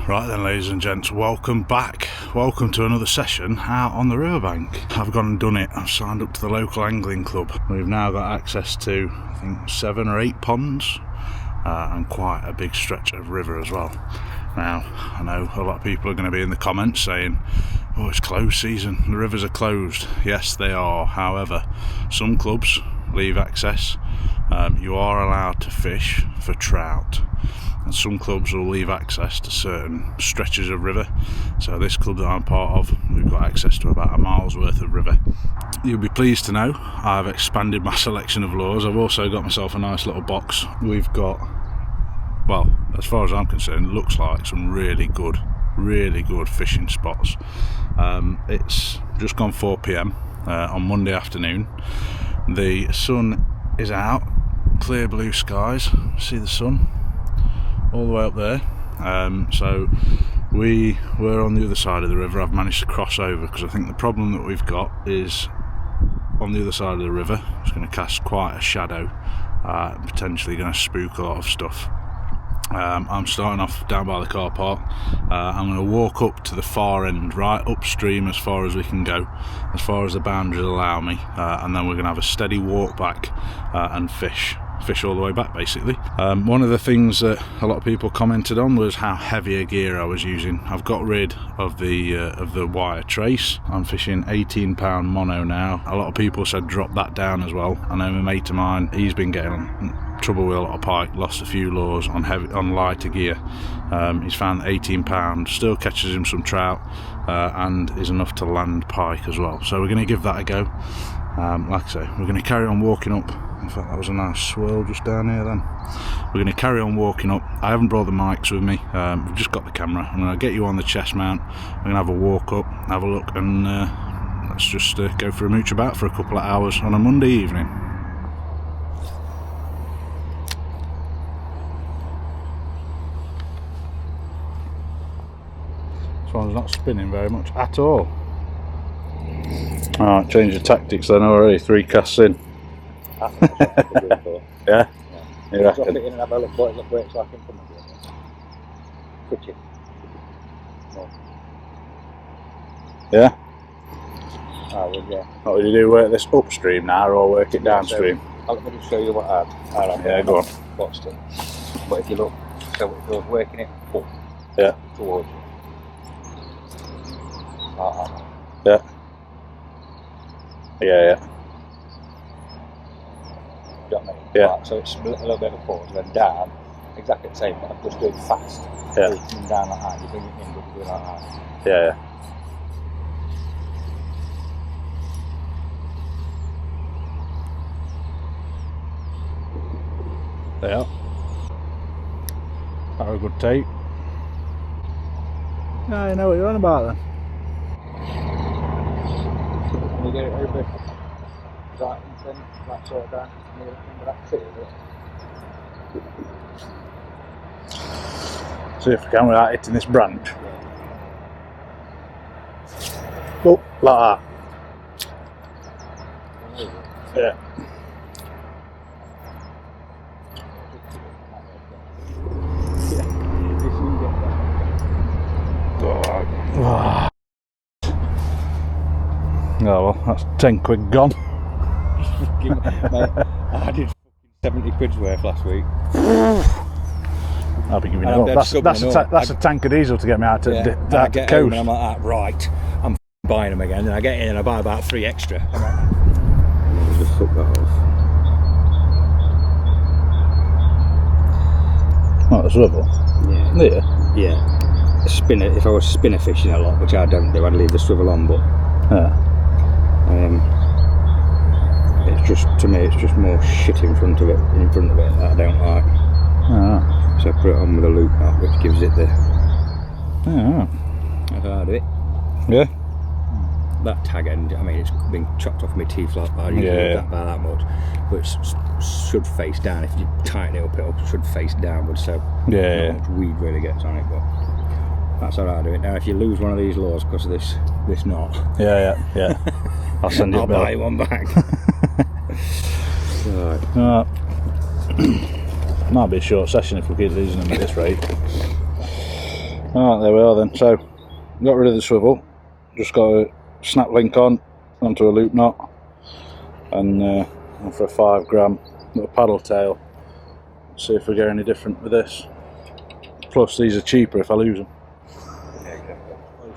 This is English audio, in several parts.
Right then, ladies and gents, welcome back. Welcome to another session out on the riverbank. I've gone and done it. I've signed up to the local angling club. We've now got access to, I think, 7 or 8 ponds and quite a big stretch of river as well. Now, I know a lot of people are going to be in the comments saying, oh, it's closed season, the rivers are closed. Yes, they are. However, some clubs leave access. You are allowed to fish for trout. And some clubs will leave access to certain stretches of river. So this club that I'm part of, we've got access to about a mile's worth of river. You'll be pleased to know I've expanded my selection of lures. I've also got myself a nice little box. We've got, well, as far as I'm concerned, looks like some really good fishing spots. It's just gone 4 PM on Monday afternoon. The sun is out, clear blue skies. See the sun all the way up there. So we were on the other side of the river. I've managed to cross over because I think the problem that we've got is on the other side of the river it's going to cast quite a shadow, potentially going to spook a lot of stuff. I'm starting off down by the car park. I'm going to walk up to the far end, right upstream as far as we can go, as far as the boundaries allow me, and then we're going to have a steady walk back and fish all the way back, basically. One of the things that a lot of people commented on was how heavy a gear I was using. I've got rid of the wire trace. I'm fishing 18-pound mono now. A lot of people said drop that down as well. I know my mate of mine, he's been getting trouble with a lot of pike, lost a few lures on lighter gear. He's found that 18-pound still catches him some trout and is enough to land pike as well. So we're going to give that a go. Like I say, we're going to carry on walking up. In fact, that was a nice swirl just down here then. We're going to carry on walking up. I haven't brought the mics with me. We've just got the camera. I'm going to get you on the chest mount. We're going to have a walk up, have a look, and let's just go for a mooch about for a couple of hours on a Monday evening. This one's not spinning very much at all. Alright, change the tactics then already. 3 casts in. Yeah? You reckon? Drop it in and have a look what it works like in front of you. Could you? No. Yeah? I would, yeah. What would you do, work this upstream now or work it downstream? So, let me just show you what I have. Yeah, go on. Watched it. But if you look, so it goes working it up, yeah, towards you. Yeah. Yeah. Yeah. Right, so it's a little bit of a pause, then down, exactly the same, but I'm just doing fast. Yeah. So you come down like that, you bring it in, but you do it like that. Yeah. There. That was a good take. Yeah, I know what you're on about then. Can you get it over right and that sort of down near that tree, is it? See if we can without hitting this branch. Oh, like that. Yeah. Oh, well, that's 10 quid gone. Mate, I did 70 quid's worth last week. I'll be giving it up. That's a tank of diesel to get me out to the coast. And I'm like, right, I'm buying them again. And I get in and I buy about 3 extra. Just fuck that off. What, the swivel? Yeah. Yeah. If I was spinner fishing a lot, which I don't do, I'd leave the swivel on, but it's just, to me, it's just more shit in front of it that I don't like. Oh. So I put it on with a loop knot, which gives it the. Oh. That's how I do it. Yeah. That tag end, I mean, it's been chopped off my teeth like I usually do that by that much, but it should face down. If you tighten it up, it should face downwards. So not much weed really gets on it, but. That's how I do it. Now, if you lose one of these lures because of this knot, yeah, I'll send you a bill. I'll buy you one back. Might be a short session if we keep losing them at this rate. Alright, there we are then. So, got rid of the swivel, just got a snap link onto a loop knot, and for a 5 gram little paddle tail. See if we get any different with this. Plus, these are cheaper if I lose them.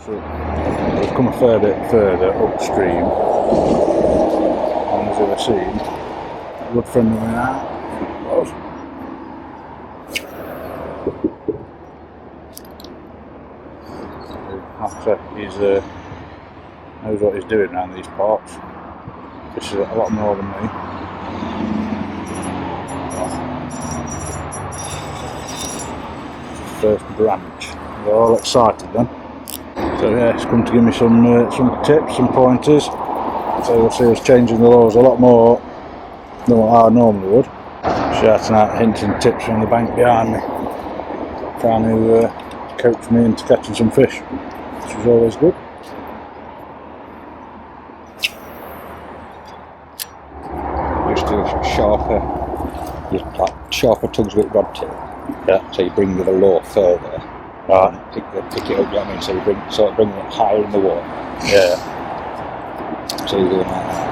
We've come a fair bit further upstream, and as you've seen, a good friend of mine now. He knows what he's doing around these parts. Fishes a lot more than me. First branch. They're all excited then. So yeah, it's come to give me some tips, some pointers. So you'll see us changing the lures a lot more than what I normally would. Shouting out hints and tips from the bank behind me, trying to coach me into catching some fish, which is always good. Just do sharper tugs with rod tip. Yeah. So you bring the lure further. Right. Pick it up, you know what I mean? So you bring it higher in the water. Yeah. So you're doing like that.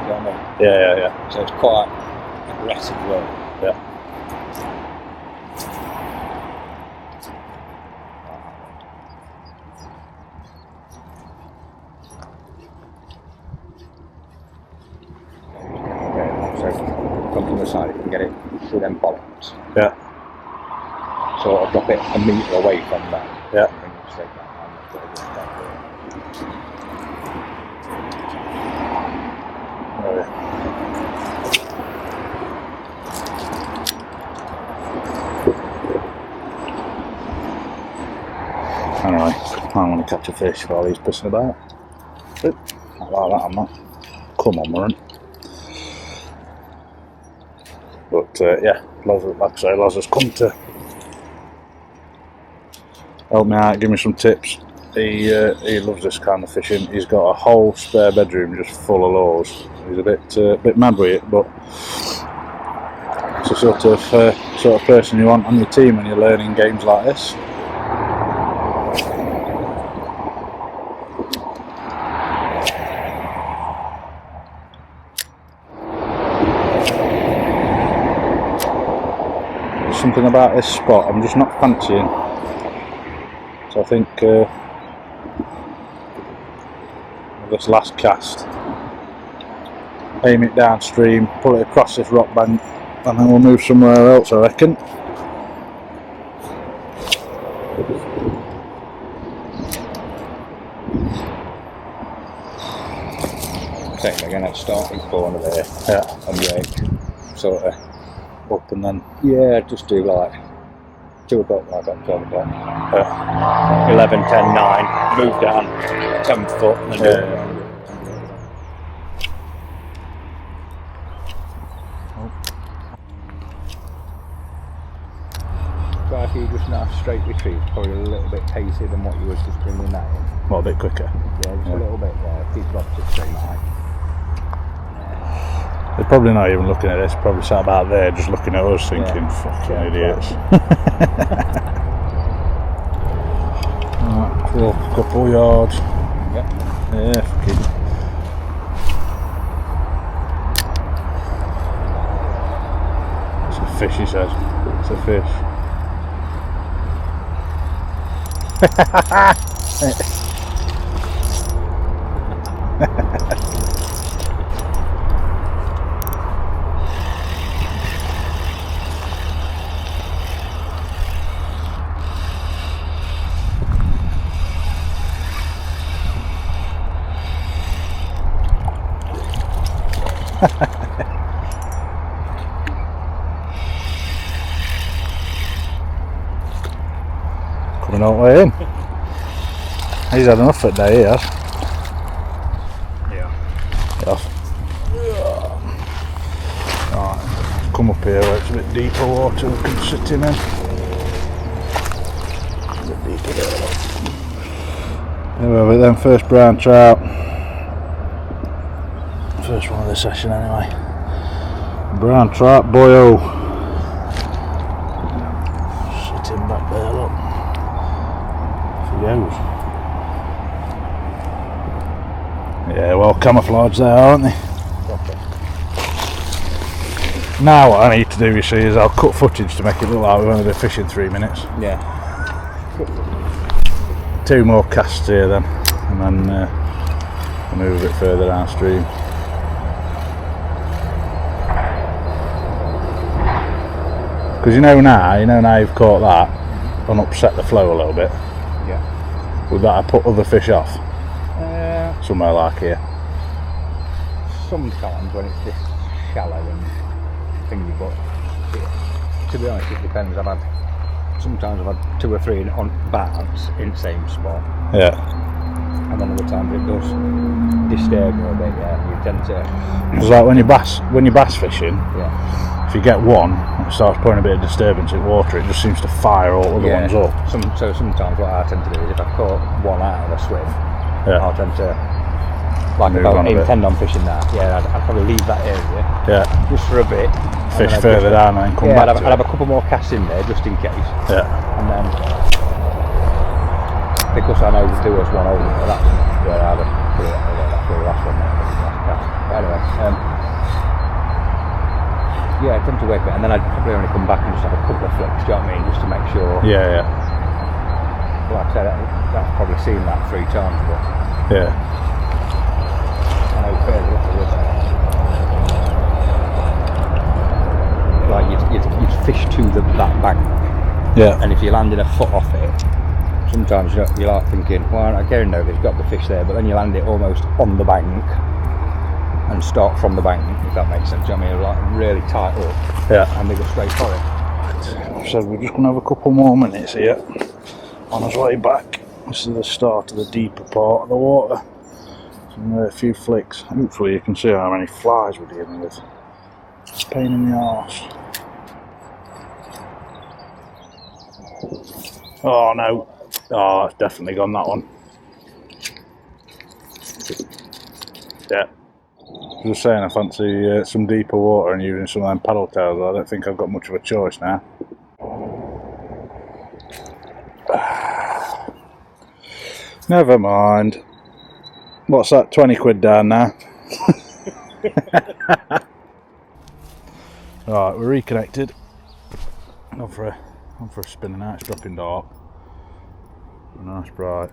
You know what I mean? Yeah. So it's quite aggressive lure. Yeah. So come from the side, you can get it through them bollocks. Yeah. So I'll drop it a metre away from that. Yeah. Bring it straight back down. Anyway, I want to catch a fish while he's pissing about. Not like that, I'm not. Come on, Warren. But yeah, like I say, Loz has come to help me out, give me some tips. He loves this kind of fishing. He's got a whole spare bedroom just full of lures. He's a bit mad with it, but it's the sort of person you want on your team when you're learning games like this. Something about this spot I'm just not fancying, so I think this last cast, aim it downstream, pull it across this rock bank, and then we'll move somewhere else, I reckon. Same again at starting corner there. Yeah. On the edge. Sort of Up and then. Yeah, just do like 2 o'clock, like about 12 o'clock. 11, 10, 9, move down 10 foot. And try if you just now straight retrieve, probably a little bit pacer than what you was just bringing that in. Well, a bit quicker. Yeah, just a little bit there. Keep it up to straight line. They're probably not even looking at this, probably sat about there just looking at us thinking, fucking idiots. Right, cool, couple yards. Yep. Yeah, fucking. It's a fish, he says. It's a fish. Coming all the way in. He's had enough for the day, he has. Yeah. Right, come up here where it's a bit deeper water, we can sit him in. A bit deeper there. There we have it then, first brown trout. First one of the session anyway. Brown trout boyo. fishing back there, look. She goes. Yeah, well camouflaged there, aren't they? Okay. Now what I need to do, you see, is I'll cut footage to make it look like we've only been fishing 3 minutes. Yeah. 2 more casts here then, and then I'll move a bit further downstream. Because you know now you've caught that and upset the flow a little bit. Yeah. Would that have put other fish off? Somewhere like here? Sometimes when it's this shallow and thingy, but to be honest, it depends. Sometimes I've had 2 or 3 on bounce in the same spot. Yeah. And then other times it does disturb me a bit, yeah. You tend to... It's like when you're bass fishing, yeah. if you get one, it starts putting a bit of disturbance in water, it just seems to fire all other ones up. So sometimes what I tend to do is if I've caught one out of a swim, I'll tend to, like if I intend on fishing that, I'd probably leave that area just for a bit. Fish further down and then come back to it. I'd have a couple more casts in there just in case. Yeah. And then, because I know there was one over there, that's where I would put it, that's where the last one was, last cast. But anyway, I tend to wait a bit, and then I'd probably only come back and just have a couple of flicks, do you know what I mean, just to make sure. Yeah. Like I said, that's probably seen that 3 times, but yeah. I know further up the river, like you'd fish to that bank, and if you landed a foot off it, sometimes you're like thinking, well, I don't know, they've got the fish there, but then you land it almost on the bank and start from the bank, if that makes sense. I mean, like really tight up, and they go straight for it. So we're just going to have a couple more minutes here on our way back. This is the start of the deeper part of the water. So a few flicks. Hopefully you can see how many flies we're dealing with. It's a pain in the arse. Oh no. Oh, it's definitely gone, that one. Yeah. I was saying I fancy some deeper water and using some of them paddle tails. I don't think I've got much of a choice now. Never mind. What's that, 20 quid down now? Right, we're reconnected. Gone for a spinner now, it's dropping dark. A nice bright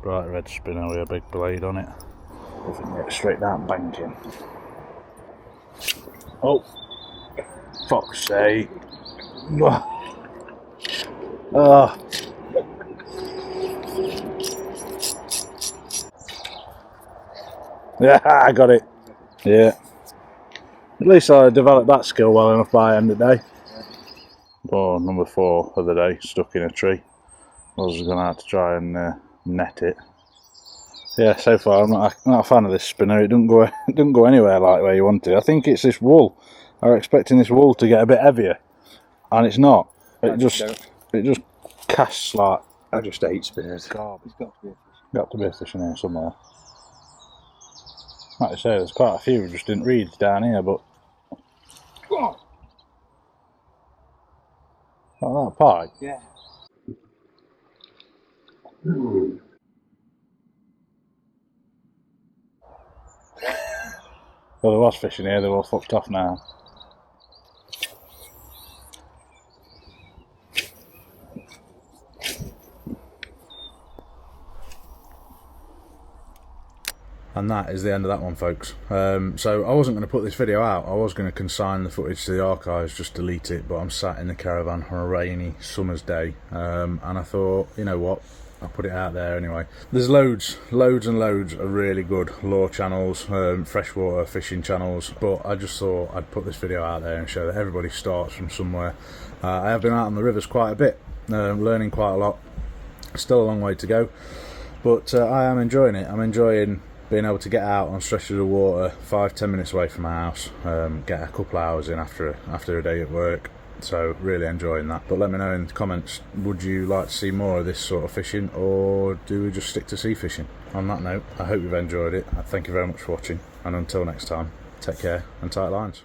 red spinner with a big blade on it. If we can get straight down banking. Oh, fuck's sake. Oh. Yeah, I got it. Yeah. At least I developed that skill well enough by the end of the day. Oh, number 4 of the day, stuck in a tree. I was going to have to try and net it. Yeah, so far I'm not a fan of this spinner. It doesn't go anywhere like where you want it. I think it's this wool. I was expecting this wool to get a bit heavier, and it's not. It just casts like. I just hate spinners. Garbage. Got to be a fish in here somewhere. Like I say, there's quite a few. We just didn't read down here, but. Like that pike? Yeah. Well, there was fish in here, they're all fucked off now. And that is the end of that one, folks. So I wasn't going to put this video out. I was going to consign the footage to the archives, just delete it, but I'm sat in the caravan on a rainy summer's day, and I thought, you know what, I'll put it out there anyway. There's loads and loads of really good lure channels, freshwater fishing channels, but I just thought I'd put this video out there and show that everybody starts from somewhere. I have been out on the rivers quite a bit, learning quite a lot. Still a long way to go, but I am enjoying it. I'm enjoying being able to get out on stretches of water 5-10 minutes away from my house, get a couple of hours in after a day at work. So really enjoying that. But let me know in the comments, would you like to see more of this sort of fishing, or do we just stick to sea fishing? On that note, I hope you've enjoyed it. Thank you very much for watching, and until next time, take care and tight lines.